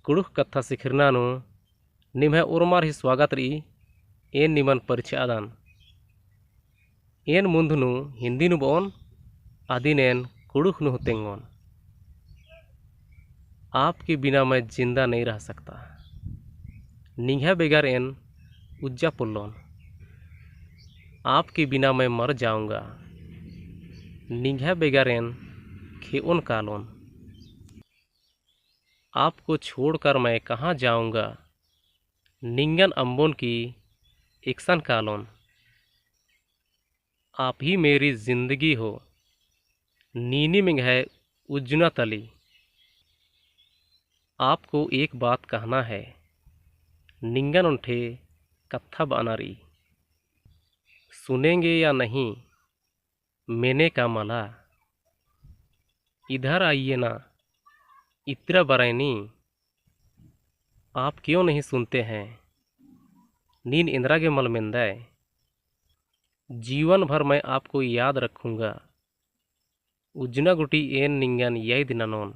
कुड़ुख कथा सिखिरनानु निम्हे उर्मार ही स्वागत रही एन निमन परिचय आदान एन मुंधनु हिंदी नु बोन आदिनेन कुड़ुख नु तेंगोन। आपके बिना मैं जिंदा नहीं रह सकता, निघा बेगार एन उज्जा पुल्लोन। आपके बिना मैं मर जाऊंगा, निघा बेगार एन खेउन कालोन। आपको छोड़कर मैं कहाँ जाऊंगा, निंगन अम्बोन की इक्सन कालोन। आप ही मेरी जिंदगी हो, नीनी मिंग है उज्जना तली। आपको एक बात कहना है, निंगन उठे कत्था बनारी। सुनेंगे या नहीं मैंने का मला, इधर आइए ना इतरा बरैनी। आप क्यों नहीं सुनते हैं नीन इंदिरा के मलमिंदाय। जीवन भर मैं आपको याद रखूंगा, उजना गुटी एन निंगन यही दिनानोन।